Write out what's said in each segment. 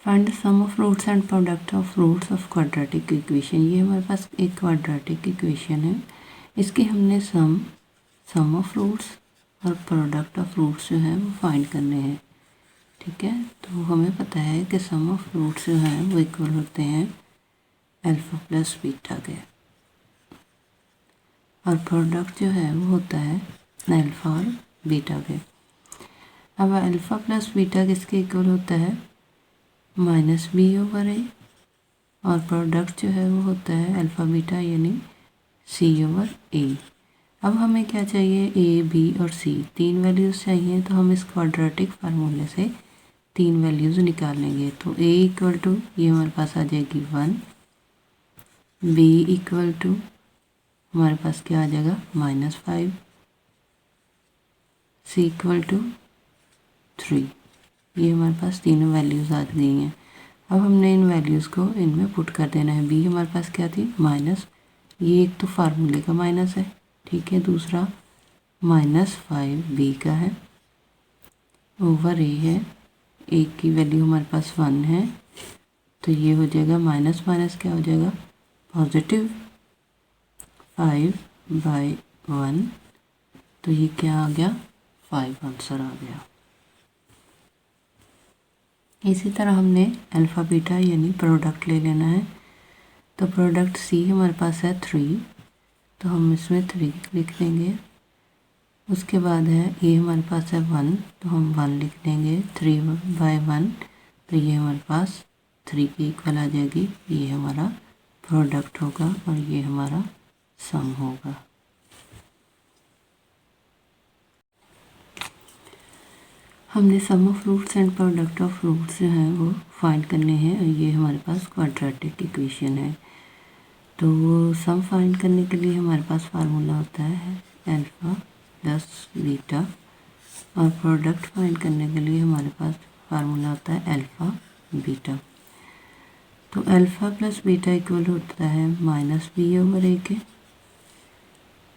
Find the sum of roots and product of roots of quadratic equation. ये हमारे पास एक क्वाड्रेटिक इक्वेशन है, इसकी हमने सम ऑफ रूट्स और प्रोडक्ट ऑफ रूट्स जो है वो फाइंड करने हैं। ठीक है, तो हमें पता है कि सम ऑफ रूट्स जो हैं वो इक्वल होते हैं अल्फ़ा प्लस बीटा के, और प्रोडक्ट जो है वो होता है अल्फ़ा और बीटा के। अब अल्फ़ा प्लस बीटा किसके इक्वल होता है? माइनस बी ओवर ए, और प्रोडक्ट जो है वो होता है अल्फ़ा बीटा यानी सी ओवर ए। अब हमें क्या चाहिए? ए, बी और सी, तीन वैल्यूज़ चाहिए, तो हम इस क्वाड्रेटिक फार्मूले से तीन वैल्यूज़ निकाल लेंगे। तो ए इक्वल टू, ये हमारे पास आ जाएगी 1, बी इक्वल टू हमारे पास क्या आ जाएगा? -5, सी इक्वल टू 3। ये हमारे पास तीनों वैल्यूज़ आ गई हैं। अब हमने इन वैल्यूज़ को इनमें पुट कर देना है। बी हमारे पास क्या थी? माइनस, ये एक तो फार्मूले का माइनस है, ठीक है, दूसरा -5 बी का है ओवर ए है, ए की वैल्यू हमारे पास 1 है, तो ये हो जाएगा माइनस माइनस क्या हो जाएगा? पॉजिटिव 5/1, तो ये क्या आ गया? 5 आंसर आ गया। इसी तरह हमने अल्फ़ा बीटा यानी प्रोडक्ट ले लेना है। तो प्रोडक्ट सी हमारे पास है 3, तो हम इसमें 3 लिख देंगे। उसके बाद है ए हमारे पास है 1, तो हम 1 लिख देंगे। 3/1, तो ये हमारे पास 3 की इक्वल आ जाएगी। ये हमारा प्रोडक्ट होगा और ये हमारा सम होगा। हमने sum of roots and product of roots जो हैं वो फाइंड करने हैं, और ये हमारे पास क्वाड्रेटिक इक्वेशन है। तो सम फाइंड करने के लिए हमारे पास फार्मूला होता है अल्फ़ा प्लस बीटा, और प्रोडक्ट फाइंड करने के लिए हमारे पास फार्मूला होता है अल्फ़ा बीटा। तो अल्फ़ा प्लस बीटा इक्वल होता है -b ओवर ए के।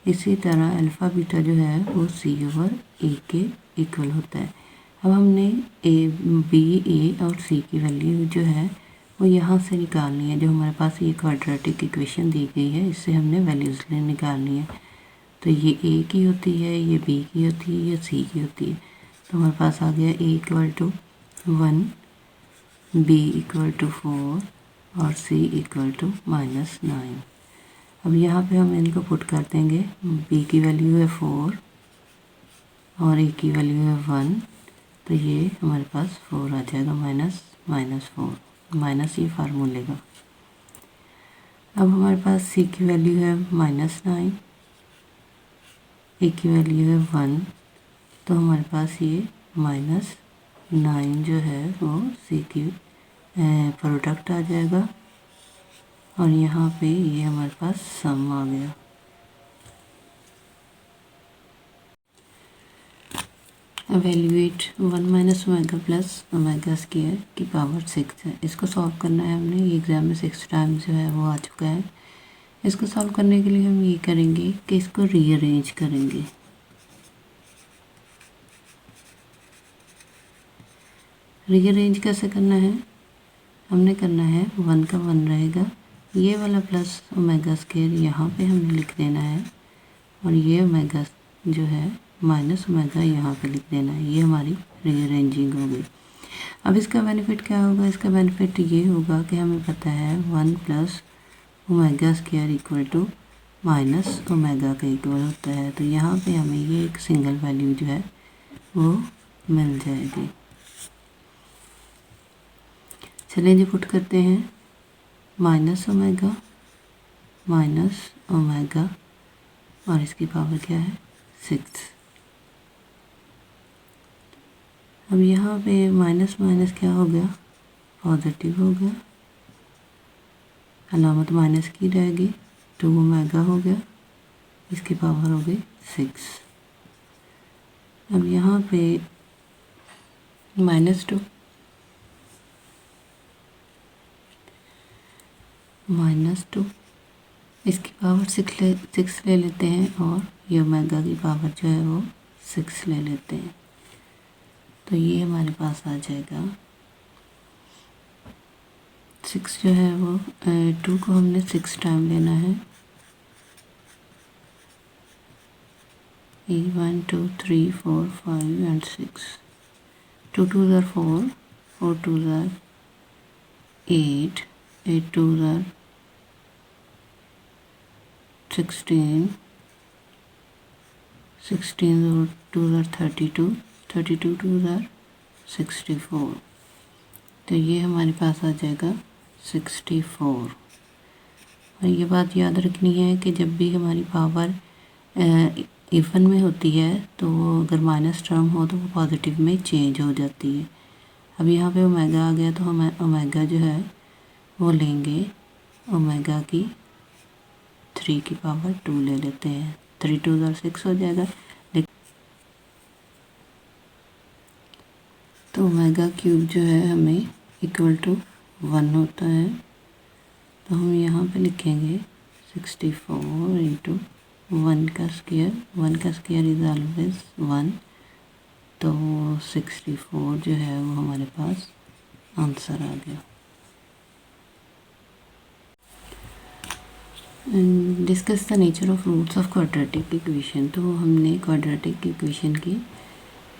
इसी तरह अल्फ़ा बीटा जो है वो c ओवर ए के इक्वल होता है। अब हमने बी, ए और सी की वैल्यू जो है वो यहाँ से निकालनी है। जो हमारे पास ये क्वाड्रेटिक इक्वेशन दी गई है, इससे हमने वैल्यूज़ निकालनी है। तो ये ए की होती है, ये बी की होती है, ये सी की होती है। तो हमारे पास आ गया a equal to 1, B equal to 4 और सी इक्वल टू -9। अब यहाँ पे हम इनको पुट कर देंगे। बी की वैल्यू है 4 और ए की वैल्यू है 1, तो ये हमारे पास 4 आ जाएगा, -4, माइनस ये फार्मूले का। अब हमारे पास सी की वैल्यू है -9, ए की वैल्यू है 1, तो हमारे पास ये -9 जो है वो सी की प्रोडक्ट आ जाएगा, और यहाँ पे ये हमारे पास सम आ गया। Evaluate 1 - omega plus omega square की पावर 6 है। इसको सॉल्व करना है हमने। ये एग्जाम में 6 टाइम्स जो है वो आ चुका है। इसको सॉल्व करने के लिए हम ये करेंगे कि इसको रीअरेंज करेंगे। रीअरेंज कैसे करना है? हमने करना है 1 का 1 रहेगा, ये वाला प्लस ओमेगा स्क्वायर यहाँ पे हमने लिख देना है, और ये ओमेगा जो है माइनस ओमेगा यहाँ पे लिख देना है। ये हमारी रीअरेंजिंग हो गई। अब इसका बेनिफिट क्या होगा? इसका बेनिफिट ये होगा कि हमें पता है 1 plus omega square equal to minus omega का इक्वल होता है। तो यहाँ पे हमें ये एक सिंगल वैल्यू जो है वो मिल जाएगी। चलिए जी पुट करते हैं। माइनस ओमेगा और इसकी पावर क्या है? 6। अब यहाँ पे माइनस माइनस क्या हो गया? पॉजिटिव हो गया, अलामत माइनस की रहेगी, 2 ओमेगा हो गया, इसकी पावर हो गई 6। अब यहाँ पे -2 इसकी पावर 6 ले लेते हैं, और ये ओमेगा की पावर जो है वो 6 ले लेते हैं। तो ये हमारे पास आ जाएगा 6 जो है वो 2 को हमने 6 टाइम लेना है। 1 2 3 4 5 and 6। 2 2s are 4, 4 2s are 8, 8 2s are 16, 16 2s are 32, 32 2s are 64। तो ये हमारे पास आ जाएगा 64। और ये बात याद रखनी है कि जब भी हमारी पावर इवन में होती है तो अगर माइनस टर्म हो तो वो पॉजिटिव में चेंज हो जाती है। अब यहाँ पे ओमेगा आ गया तो हम ओमेगा जो है वो लेंगे ओमेगा की 3 की पावर 2 ले लेते हैं। 3 2 6 हो जाएगा। तो ओमेगा क्यूब जो है हमें इक्वल टू 1 होता है। तो हम यहाँ पे लिखेंगे 64 इंटू 1 का स्क्वायर। 1 का स्क्वायर इज ऑलवेज 1। तो 64 जो है वो हमारे पास आंसर आ गया। Discuss the nature of roots of quadratic equation. तो हमने क्वाड्रेटिक इक्वेशन की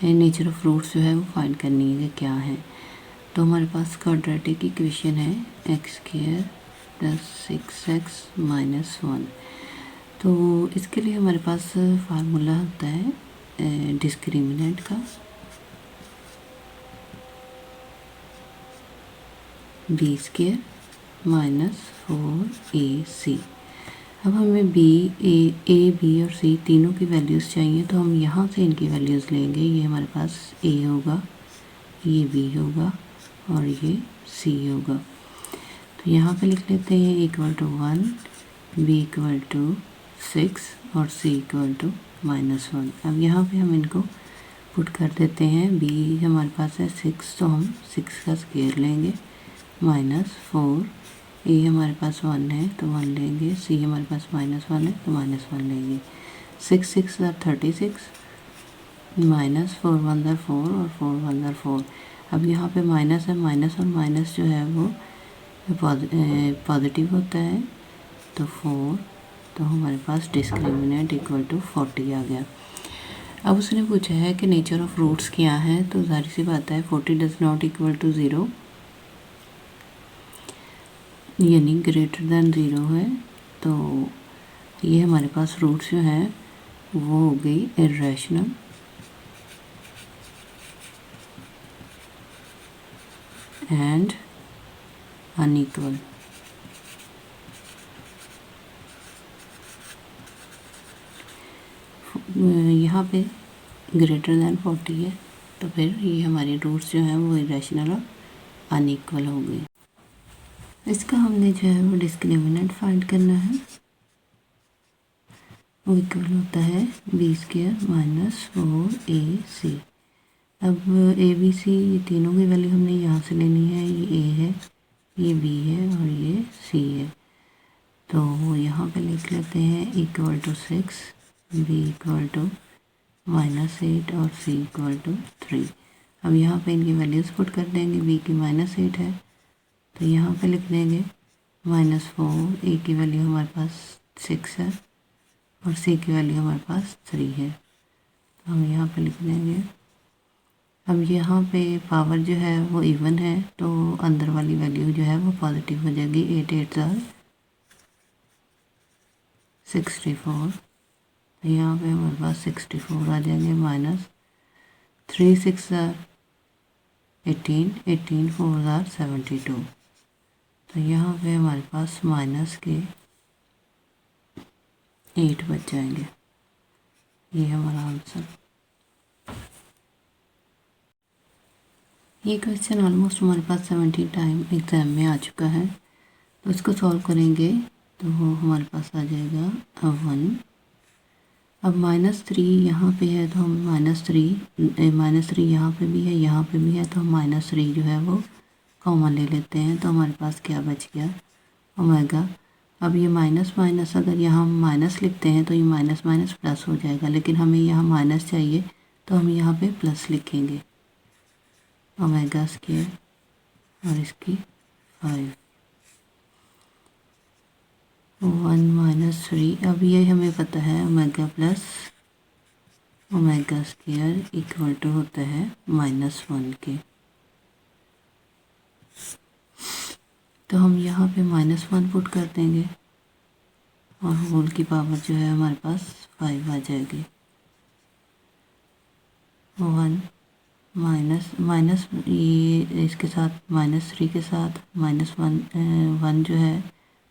नेचर ऑफ रूट्स जो है वो फाइंड करनी है कि क्या है। तो हमारे पास क्वाड्रेटिक इक्वेशन है x square plus 6x minus 1। तो इसके लिए हमारे पास फार्मूला होता है डिस्क्रिमिनेंट का। B square minus 4ac। अब हमें ए बी और सी तीनों की वैल्यूज़ चाहिए। तो हम यहाँ से इनकी वैल्यूज़ लेंगे। ये हमारे पास ए होगा, ये बी होगा और ये सी होगा। तो यहाँ पे लिख लेते हैं equal to 1, B equal to 6 और सी इक्वल टू -1। अब यहाँ पे हम इनको पुट कर देते हैं। बी हमारे पास है 6 तो हम 6 का स्क्वायर लेंगे -4। ए हमारे पास 1 है तो 1 लेंगे। सी हमारे पास -1 है तो -1 लेंगे। 6 6 36 -4 1 4 और 4 1 4। अब यहाँ पे माइनस है, माइनस और माइनस जो है वो पॉजिटिव होता है। तो 4, तो हमारे पास डिस्क्रिमिनेंट इक्वल टू 40 आ गया। अब उसने पूछा है कि नेचर ऑफ रूट्स क्या है। तो जाहिर सी बात है 40 डज नॉट इक्वल टू 0, यानी ग्रेटर दैन 0 है। तो ये हमारे पास रूट्स जो हैं वो हो गई इर्रेशनल एंड अनइक्वल। यहाँ पे ग्रेटर दैन 40 है तो फिर ये हमारे रूट्स जो हैं वो इरेशनल और अनइक्वल हो गए। इसका हमने जो है वो डिस्क्रिमिनेंट फाइंड करना है। वो इक्वल होता है बी स्क्वायर माइनस 4ac। अब ए बी सी ये तीनों की वैल्यू हमने यहाँ से लेनी है। ये ए है, ये बी है और ये सी है। तो यहाँ पे लिख लेते हैं equal to 6, B equal to -8 और सी इक्वल टू 3। अब यहाँ पे इनकी वैल्यूज़ पुट कर देंगे। बी की -8 है तो यहाँ पे लिख देंगे -4। ए की वैल्यू हमारे पास 6 है और सी की वैल्यू हमारे पास 3 है। तो हम यहाँ पे लिख देंगे। अब यहाँ पे पावर जो है वो इवन है तो अंदर वाली वैल्यू जो है वो पॉजिटिव हो जाएगी। 8 8 64। तो यहाँ पे हमारे पास 64 आ जाएंगे -3 6 18 18 4 72। तो यहाँ पे हमारे पास माइनस के 8 बच जाएंगे। ये हमारा आंसर। ये क्वेश्चन ऑलमोस्ट हमारे पास 70 टाइम एग्ज़ाम में आ चुका है। तो इसको सॉल्व करेंगे तो हमारे पास आ जाएगा 1। अब -3 यहाँ पे है तो हम -3 यहाँ पे भी है, यहाँ पे भी है तो हम -3 जो है वो कॉमन ले लेते हैं। तो हमारे पास क्या बच गया ओमेगा। अब ये माइनस माइनस अगर यहाँ हम माइनस लिखते हैं तो ये माइनस माइनस प्लस हो जाएगा, लेकिन हमें यहाँ माइनस चाहिए तो हम यहाँ पे प्लस लिखेंगे ओमेगा स्क्वायर और इसकी 5। 1 माइनस 3। अब ये हमें पता है omega plus omega square equal to होता है -1 के। तो हम यहाँ पे -1 पुट कर देंगे और होल की पावर जो है हमारे पास 5 आ जाएगी। 1 माइनस माइनस ये इसके साथ -3 के साथ -1 जो है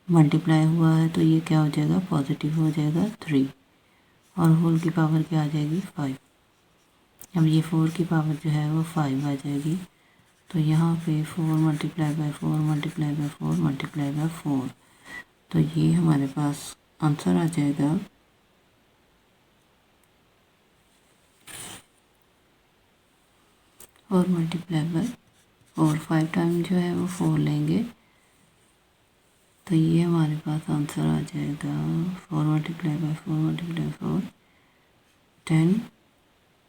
मल्टीप्लाई हुआ है, तो ये क्या हो जाएगा, पॉजिटिव हो जाएगा 3 और होल की पावर क्या आ जाएगी 5। अब ये 4 की पावर जो है वो 5 आ जाएगी। तो यहाँ पे 4 multiply by 4 multiply by 4 multiply by 4, तो ये हमारे पास आंसर आ जाएगा 4 मल्टीप्लाई बाय 4। 5 टाइम जो है वो 4 लेंगे, तो ये हमारे पास आंसर आ जाएगा 4 मल्टीप्लाई बाय 4 मल्टीप्लाई 4 10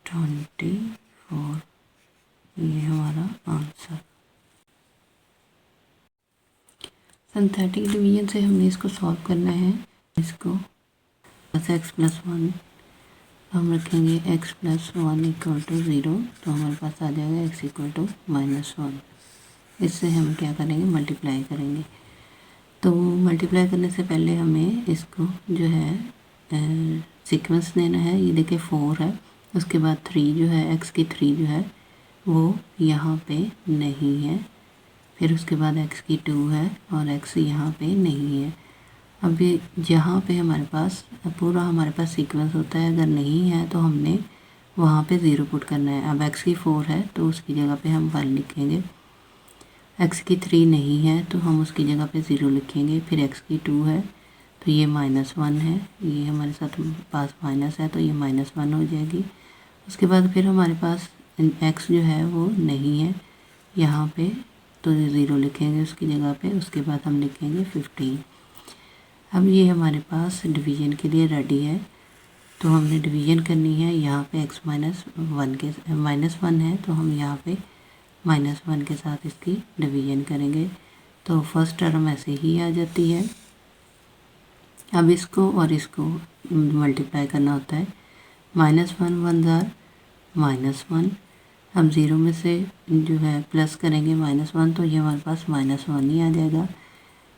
24। ये हमारा आंसर। सिंथेटिक डिवीजन से हमने इसको सॉल्व करना है। इसको x+1 हम रखेंगे x+1 इक्वल टू 0, तो हमारे पास आ जाएगा x इक्वल टू -1। इससे हम क्या करेंगे, मल्टीप्लाई करेंगे। तो मल्टीप्लाई करने से पहले हमें इसको जो है सीक्वेंस देना है। ये देखिए 4 है, उसके बाद 3 जो है x की 3 जो है वो यहाँ पे नहीं है, फिर उसके बाद x की 2 है और x यहाँ पे नहीं है। अभी जहाँ पे हमारे पास पूरा हमारे पास सीक्वेंस होता है, अगर नहीं है तो हमने वहाँ पे 0 पुट करना है। अब x की 4 है तो उसकी जगह पे हम 1 लिखेंगे, x की 3 नहीं है तो हम उसकी जगह पे 0 लिखेंगे, फिर x की 2 है तो ये -1 है, ये हमारे साथ पास माइनस है तो ये -1 हो जाएगी। उसके बाद फिर हमारे पास x जो है वो नहीं है यहाँ पे, तो 0 लिखेंगे उसकी जगह पे। उसके बाद हम लिखेंगे 15। अब ये हमारे पास डिवीज़न के लिए रेडी है, तो हमने डिवीज़न करनी है। यहाँ पे x -1 के -1 है तो हम यहाँ पे -1 के साथ इसकी डिवीज़न करेंगे, तो फर्स्ट टर्म ऐसे ही आ जाती है। अब इसको और इसको मल्टीप्लाई करना होता है। -1 1 जार -1। अब 0 में से जो है प्लस करेंगे -1, तो ये हमारे पास -1 ही आ जाएगा।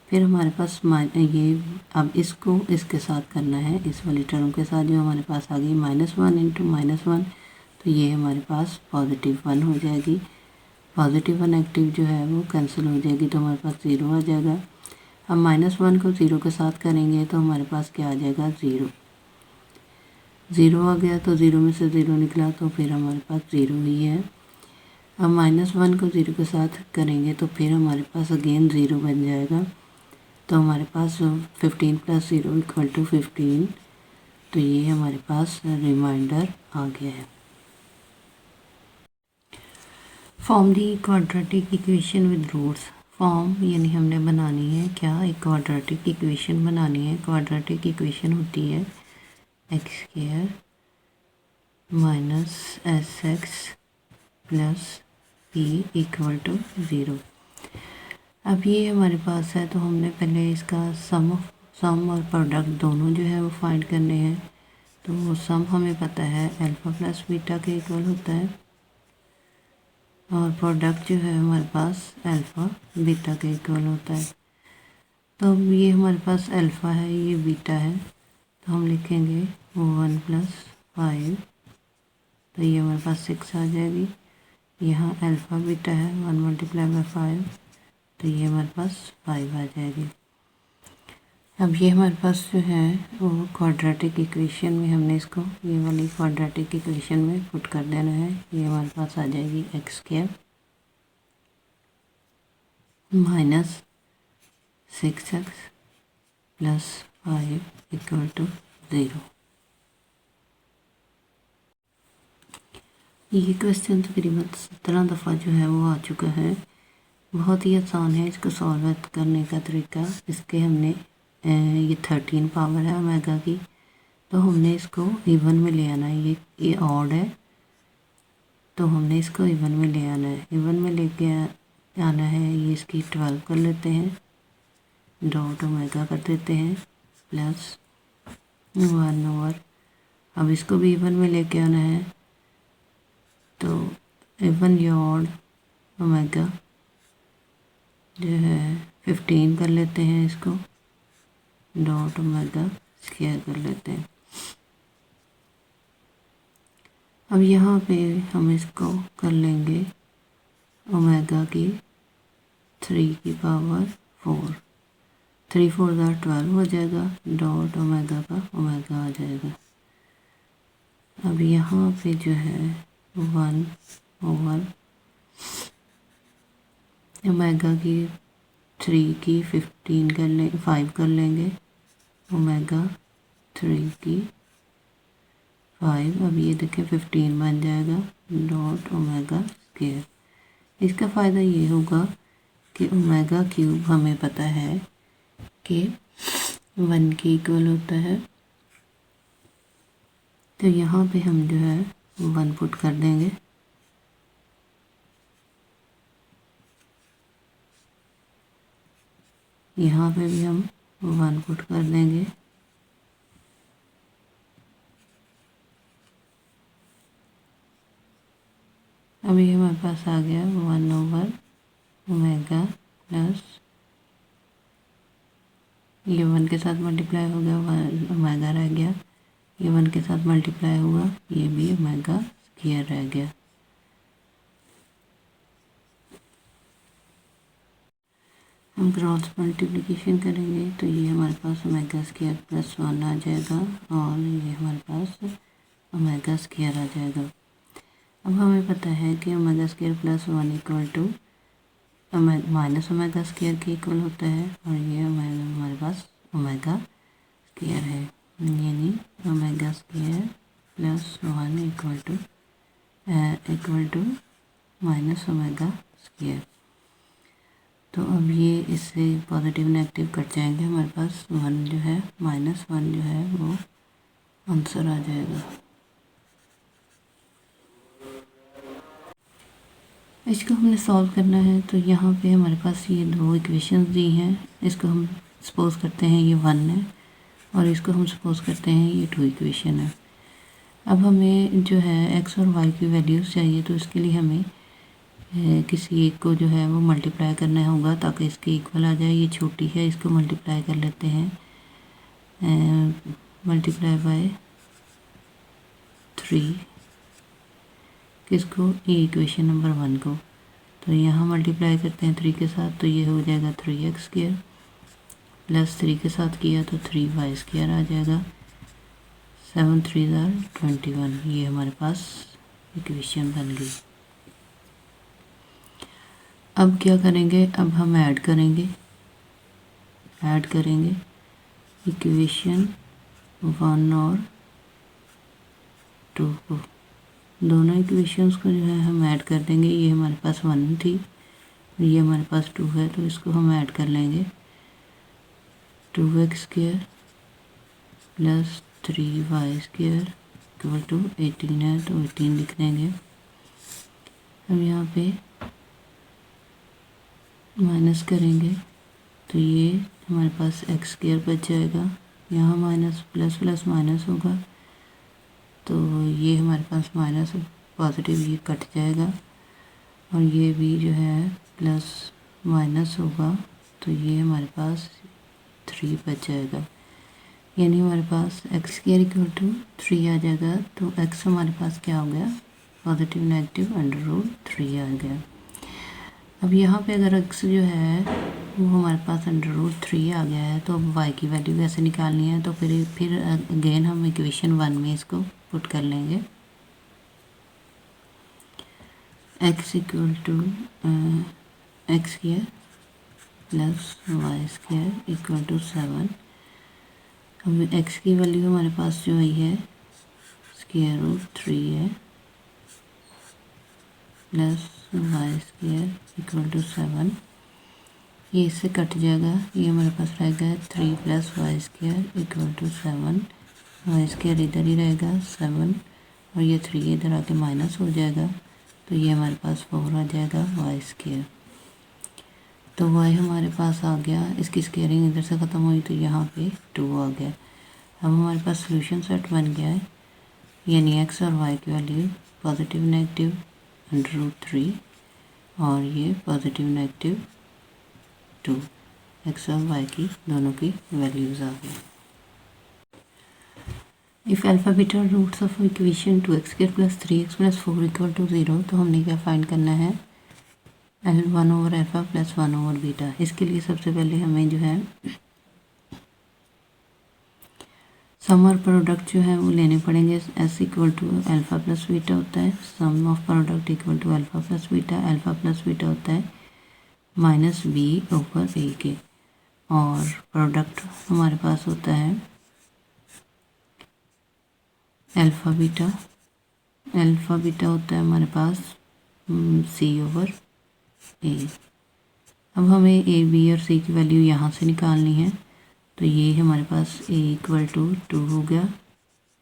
फिर हमारे पास ये अब इसको इसके साथ करना है, इस वाली टर्म के साथ जो हमारे पास आ गई -1 इंटू -1, तो ये हमारे पास +1 हो जाएगी। +1 नेगेटिव जो है वो कैंसिल हो जाएगी, तो हमारे पास 0 आ जाएगा। अब -1 को 0 के साथ करेंगे तो हमारे पास क्या आ जाएगा, 0 आ गया। तो 0 में से 0 निकला तो फिर हमारे पास 0 ही है। अब -1 को 0 के साथ करेंगे तो फिर हमारे पास अगेन 0 बन जाएगा, तो हमारे पास 15 + 0 इक्वल टू 15, तो ये हमारे पास रिमाइंडर आ गया है। Form the quadratic equation with roots. Form यानी हमने बनानी है क्या, एक क्वाड्रेटिक इक्वेशन बनानी है। क्वाड्रेटिक इक्वेशन होती है x² - sx + p equal to 0। अब ये हमारे पास है, तो हमने पहले इसका सम और प्रोडक्ट दोनों जो है वो फाइंड करने हैं। तो सम हमें पता है अल्फ़ा + बीटा के इक्वल होता है, और प्रोडक्ट जो है हमारे पास अल्फ़ा बीटा के इक्वल होता है। तो अब ये हमारे पास अल्फ़ा है, ये बीटा है, तो हम लिखेंगे 1 + 5, तो ये हमारे पास 6 आ जाएगी। यहाँ अल्फ़ा बीटा है 1 मल्टीप्लाई बाय 5, तो ये हमारे पास 5 आ जाएगी। अब ये हमारे पास जो है वो क्वाड्रेटिक इक्वेशन में हमने इसको ये वाली क्वाड्रेटिक इक्वेशन में पुट कर देना है। ये हमारे पास आ जाएगी x² - 6x + 5 इक्वल टू 0। ये क्वेश्चन तकरीबन 17 दफ़ा जो है वो आ चुका है। बहुत ही आसान है इसको सॉल्व करने का तरीका। इसके हमने ये 13 पावर है ओमेगा की, तो हमने इसको इवन में ले आना है। ये ऑड है, तो हमने इसको इवन में ले आना है। इवन में लेके आना है, ये इसकी 12 कर लेते हैं, डॉट ओमेगा कर देते हैं, प्लस 1/, अब इसको भी इवन में लेके आना है, तो इवन या ऑड ओमेगा जो है 15 कर लेते हैं, इसको डॉट ओमेगा स्क्वायर कर लेते हैं। अब यहाँ पे हम इसको कर लेंगे ओमेगा की 3 की पावर 4, 3 4 12 हो जाएगा, डॉट ओमेगा का ओमेगा आ जाएगा। अब यहाँ पे जो है 1/, ओमेगा की 3 की 15 कर लेंगे, 5 कर लेंगे, ओमेगा 3 की 5, अब ये देखें 15 बन जाएगा, डॉट ओमेगा स्क्वायर। इसका फ़ायदा ये होगा कि ओमेगा क्यूब हमें पता है कि 1 के इक्वल होता है, तो यहाँ पे हम जो है 1 पुट कर देंगे। यहाँ पे भी हम 1 पुट कर देंगे। अभी हमारे पास आ गया 1/ओमेगा प्लस, ये 1 के साथ मल्टीप्लाई हो गया, ओमेगा रह गया, ये 1 के साथ मल्टीप्लाई हुआ, ये भी ओमेगा स्क्वायर रह गया। हम क्रॉस मल्टीप्लिकेशन करेंगे तो ये हमारे पास ओमेगा स्क्वायर प्लस 1 आ जाएगा, और ये हमारे पास ओमेगा स्क्वायर आ जाएगा। अब हमें पता है कि omega square plus 1 equal to minus omega square के इक्वल होता है, और ये ओमेगा हमारे पास ओमेगा स्क्वायर है, यानी omega square plus 1 equal to minus omega square. तो अब ये इससे पॉजिटिव नेगेटिव कट जाएंगे, हमारे पास 1 जो है -1 जो है वो आंसर आ जाएगा। इसको हमने सॉल्व करना है, तो यहाँ पे हमारे पास ये 2 इक्वेशंस दी हैं, इसको हम सपोज करते हैं ये 1 है, और इसको हम सपोज करते हैं ये 2 इक्वेशन है। अब हमें जो है x और y की वैल्यूज़ चाहिए, तो इसके लिए हमें किसी एक को जो है वो मल्टीप्लाई करना होगा ताकि इसके इक्वल आ जाए। ये छोटी है, इसको मल्टीप्लाई कर लेते हैं, मल्टीप्लाई बाय 3, किसको, ये इक्वेशन नंबर 1 को। तो यहाँ मल्टीप्लाई करते हैं 3 के साथ, तो ये हो जाएगा 3x² प्लस 3 के साथ किया तो 3y² आ जाएगा, 7 3 21, ये हमारे पास इक्वेशन बन गई। अब क्या करेंगे, अब हम ऐड करेंगे इक्वेशन 1 और 2 को, दोनों इक्वेशंस को जो है हम ऐड कर देंगे। ये हमारे पास 1 थी, ये हमारे पास 2 है, तो इसको हम ऐड कर लेंगे। 2x² plus 3y² equal to 18 है, तो 18 लिख देंगे। अब यहाँ पे माइनस करेंगे तो ये हमारे पास x² बच जाएगा, यहाँ माइनस प्लस प्लस माइनस होगा, तो ये हमारे पास माइनस पॉजिटिव ये कट जाएगा, और ये भी जो है प्लस माइनस होगा, तो ये हमारे पास 3 बच जाएगा, यानी हमारे पास x² इक्वल टू 3 आ जाएगा। तो x हमारे पास क्या हो गया, पॉजिटिव नेगेटिव √3 आ गया। अब यहाँ पे अगर x जो है वो हमारे पास √3 आ गया है, तो अब y की वैल्यू कैसे निकालनी है, तो फिर अगेन हम इक्वेशन 1 में इसको पुट कर लेंगे। x equal to x² plus y² equal to 7। अब x की वैल्यू हमारे पास जो आई है √3 है, प्लस y² इक्वल टू 7, ये इससे कट जाएगा, ये हमारे पास रहेगा 3 plus y² equal to 7, y² इधर ही रहेगा 7, और ये 3 इधर आके माइनस हो जाएगा, तो ये हमारे पास 4 आ जाएगा y²। तो y हमारे पास आ गया, इसकी स्केयरिंग इधर से ख़त्म हुई तो यहाँ पे 2 आ गया। अब हमारे पास सोल्यूशन सेट बन गया है, यानी x और y की वैल्यू पॉजिटिव नेगेटिव √3 और ये पॉजिटिव नेगेटिव 2, x और y की दोनों की वैल्यूज़ आ गई। If alpha beta roots of equation 2x² + 3x + 4 = 0, तो हमने क्या फाइंड करना है, L1/α + 1/β। इसके लिए सबसे पहले हमें जो है सम और प्रोडक्ट जो है वो लेने पड़ेंगे। S = अल्फ़ा + बीटा होता है, sum of product = alpha + beta, alpha + beta होता है -b/a के, और प्रोडक्ट हमारे पास होता है अल्फ़ा बीटा होता है हमारे पास c/a। अब हमें a, b और c की वैल्यू यहाँ से निकालनी है, तो ये हमारे पास a = 2 हो गया,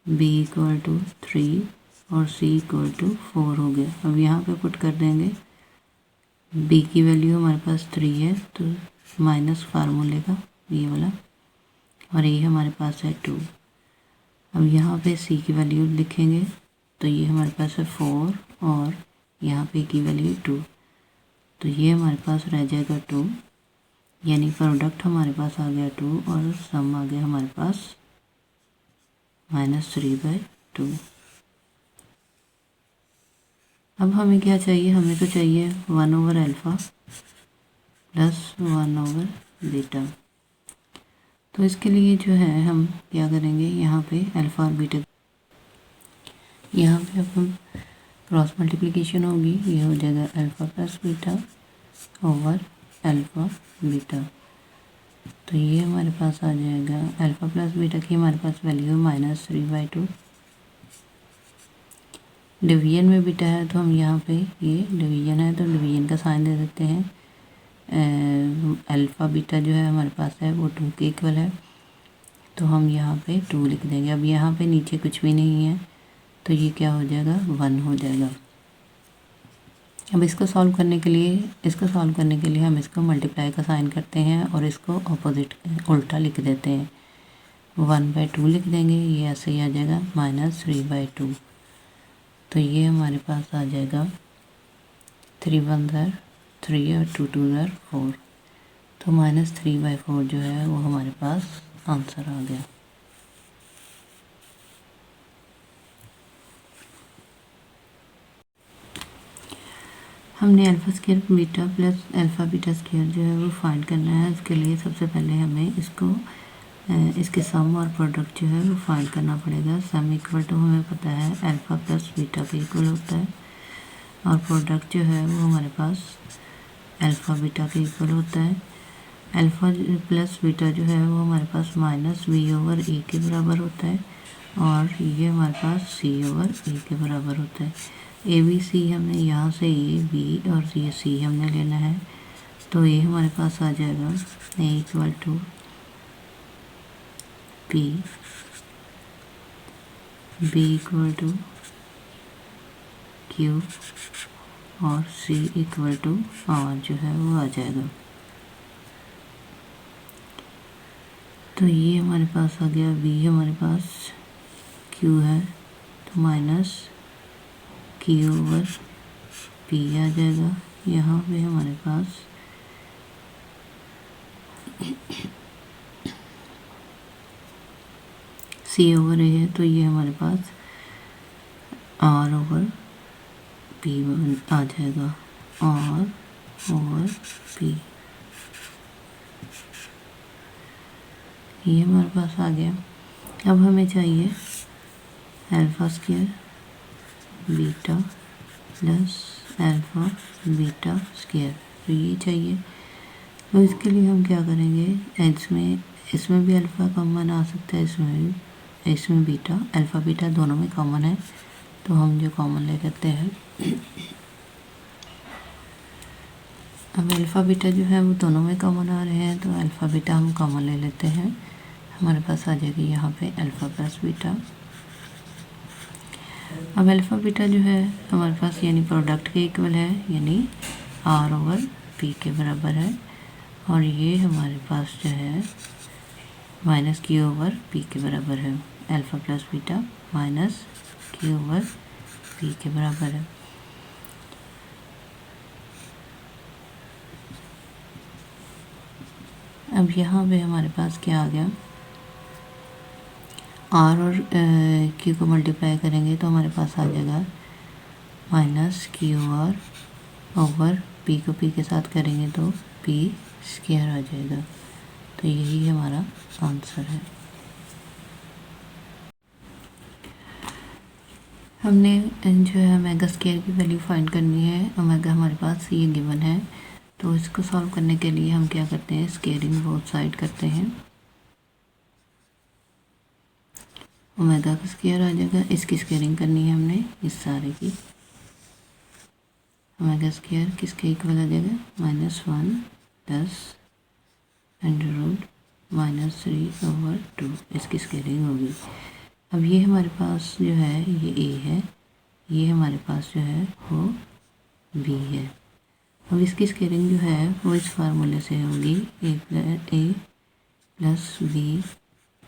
b = 3 और c = 4 हो गया। अब यहाँ पे पुट कर देंगे, b की वैल्यू हमारे पास 3 है तो माइनस फार्मूले का ये वाला, और a हमारे पास है 2। अब यहाँ पे c की वैल्यू लिखेंगे तो ये हमारे पास है 4 और यहाँ पे की वैल्यू 2, तो ये हमारे पास रह जाएगा 2, यानी प्रोडक्ट हमारे पास आ गया 2 और सम आ गया हमारे पास -3/2। अब हमें क्या चाहिए, हमें तो चाहिए 1/α + 1/β। तो इसके लिए जो है हम क्या करेंगे, यहाँ पे अल्फ़ा और बीटा, यहाँ पे अब हम क्रॉस मल्टीप्लिकेशन होगी, ये हो जाएगा अल्फ़ा + बीटा / अल्फ़ा बीटा। तो ये हमारे पास आ जाएगा अल्फ़ा + बीटा की हमारे पास वैल्यू -3/2। डिवीजन में बीटा है तो हम यहाँ पे, ये डिवीजन है तो डिवीजन का साइन दे देते हैं। अल्फ़ा बीटा जो है हमारे पास है वो 2 के इक्वल है, तो हम यहाँ पे 2 लिख देंगे। अब यहाँ पे नीचे कुछ भी नहीं है तो ये क्या हो जाएगा, 1 हो जाएगा। अब इसको सॉल्व करने के लिए हम इसको मल्टीप्लाई का साइन करते हैं और इसको ऑपोजिट उल्टा लिख देते हैं, 1/2 लिख देंगे, ये ऐसे ही आ जाएगा -3/2। तो ये हमारे पास आ जाएगा 3 × 1 = 3 और 2 × 2 = 4, तो -3/4 जो है वो हमारे पास आंसर आ गया। हमने α² बीटा + α/β² जो है वो फाइंड करना है। इसके लिए सबसे पहले हमें इसके सम और प्रोडक्ट जो है वो फाइंड करना पड़ेगा। सम = हमें पता है अल्फ़ा + बीटा के इक्वल होता है, और प्रोडक्ट जो है वो हमारे पास अल्फ़ा बीटा के इक्वल होता है। अल्फ़ा + बीटा जो है वो हमारे पास -b/a के बराबर होता है, और ये हमारे पास c/a के बराबर होता है। ABC हमने यहाँ से A, B और ये C हमने लेना है, तो ये हमारे पास आ जाएगा A = P, B = Q और C = R जो है वो आ जाएगा। तो ये हमारे पास आ गया, B हमारे पास Q है तो -Q/P आ जाएगा। यहाँ पे हमारे पास C/A है तो ये हमारे पास R/P आ जाएगा, R/P ये हमारे पास आ गया। अब हमें चाहिए α² बीटा + α/β², तो ये चाहिए। तो इसके लिए हम क्या करेंगे, इसमें भी अल्फ़ा कॉमन आ सकता है, इसमें बीटा, अल्फ़ा बीटा दोनों में कॉमन है, तो हम जो कॉमन ले लेते हैं। अब अल्फ़ा बीटा जो है वो दोनों में कॉमन आ रहे हैं, तो अल्फ़ा बीटा हम कॉमन ले लेते हैं। हमारे पास आ जाएगी यहाँ पे अल्फ़ा + बीटा। अब अल्फ़ा बीटा जो है हमारे पास यानी प्रोडक्ट के इक्वल है, यानी R/P के बराबर है। और ये हमारे पास जो है माइनस क्यू ओवर पी के बराबर है। Alpha plus beta minus Q over P के बराबर है। अब यहाँ पे हमारे पास क्या आ गया, आर और क्यू को मल्टीप्लाई करेंगे तो हमारे पास आ जाएगा minus Q R over P को पी के साथ करेंगे तो पी स्क्वायर आ जाएगा। तो यही हमारा आंसर है। हमने जो है ओमेगा स्क्वायर की वैल्यू फाइंड करनी है। ओमेगा हमारे पास ये गिवन है, तो इसको सॉल्व करने के लिए हम क्या करते हैं, स्क्वायरिंग बोथ साइड करते हैं। ओमेगा का स्क्वायर आ जाएगा, इसकी स्क्वायरिंग करनी है हमने इस सारे की। ओमेगा स्क्वायर किसके इक्वल आ जाएगा, -1 प्लस अंडर रूट -3 ओवर 2, इसकी स्क्वायरिंग होगी। अब ये हमारे पास जो है ये ए है, ये हमारे पास जो है वो बी है। अब इसकी स्क्वायरिंग जो है वो इस फार्मूले से होगी, a plus b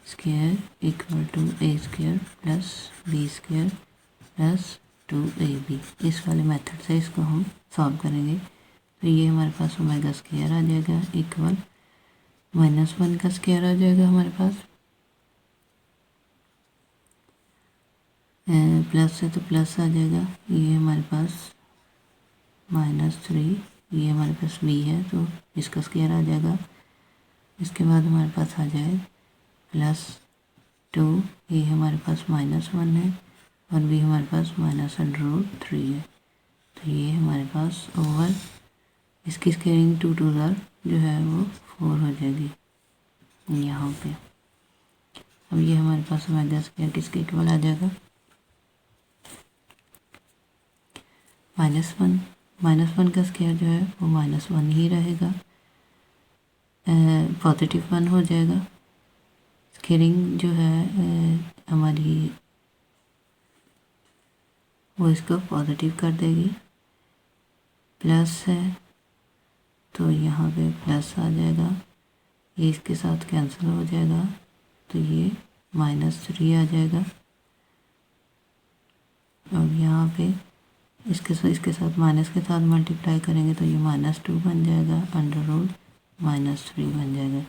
square equal to a square plus b square plus 2ab। इस वाले मेथड से इसको हम सॉल्व करेंगे। तो ये हमारे पास ओमेगा स्क्वायर आ जाएगा इक्वल -1 का स्क्वायर आ जाएगा हमारे पास, प्लस है तो प्लस आ जाएगा। ये हमारे पास -3, ये हमारे पास b है तो इसका स्क्वायर आ जाएगा। इसके बाद हमारे पास आ जाए +2, ये हमारे पास -1 है और b हमारे पास -√3 है। तो ये हमारे पास ओवर इसकी स्क्वायरिंग 2 2 जो है वो 4 हो जाएगी यहाँ पे। अब ये हमारे पास ओमेगा स्क्वायर किसके इक्वल आ जाएगा, -1 का स्क्वायर जो है वो -1 ही रहेगा, पॉजिटिव 1 हो जाएगा। स्क्वायरिंग जो है हमारी वो इसको पॉजिटिव कर देगी। प्लस है तो यहाँ पे प्लस आ जाएगा, ये इसके साथ कैंसिल हो जाएगा तो ये -3 आ जाएगा। और यहाँ पे इसके साथ माइनस के साथ मल्टीप्लाई करेंगे तो ये -2 बन जाएगा, अंडर रूट -3 बन जाएगा।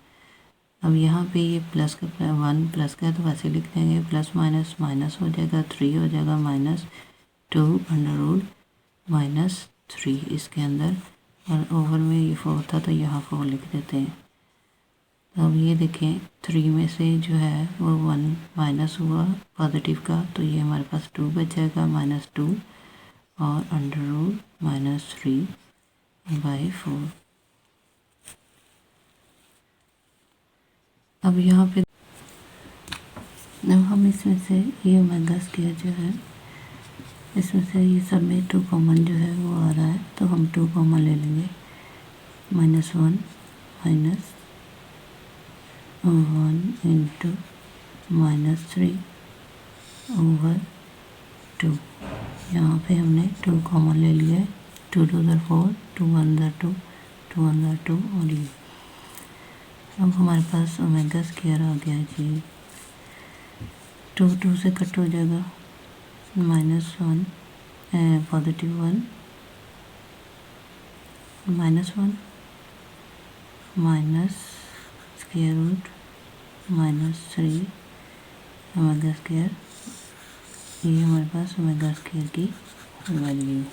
अब यहाँ पे ये प्लस का 1 प्लस का है तो वैसे लिख देंगे, प्लस माइनस माइनस हो जाएगा, 3 हो जाएगा, -2 अंडर रूट -3 इसके अंदर, और ओवर में ये 4 था तो यहाँ 4 लिख देते हैं। तो अब ये देखें 3 में से जो है वो 1 माइनस हुआ पॉजिटिव का, तो ये हमारे पास 2 बच जाएगा, -2 और अंडर रूट -3/4। अब यहाँ पे जब हम इसमें से ये ओमेगा स्क्वायर जो है इसमें से ये सब में 2 कॉमन जो है वो आ रहा है, तो हम 2 कॉमन ले लेंगे। -1 माइनस 1 इंटू -3 ओवर 2। यहाँ पे हमने 2 कॉमन ले लिया है, 2 2 4, 2 1 2, 2 1 2 और ये। अब हमारे पास ओमेगा स्क्वायर आ गया जी, 2 2 से कट हो जाएगा, -1 positive 1 -1 minus square root -3 omega square, ये हमारे पास ओमेगा स्क्वायर की वैल्यू।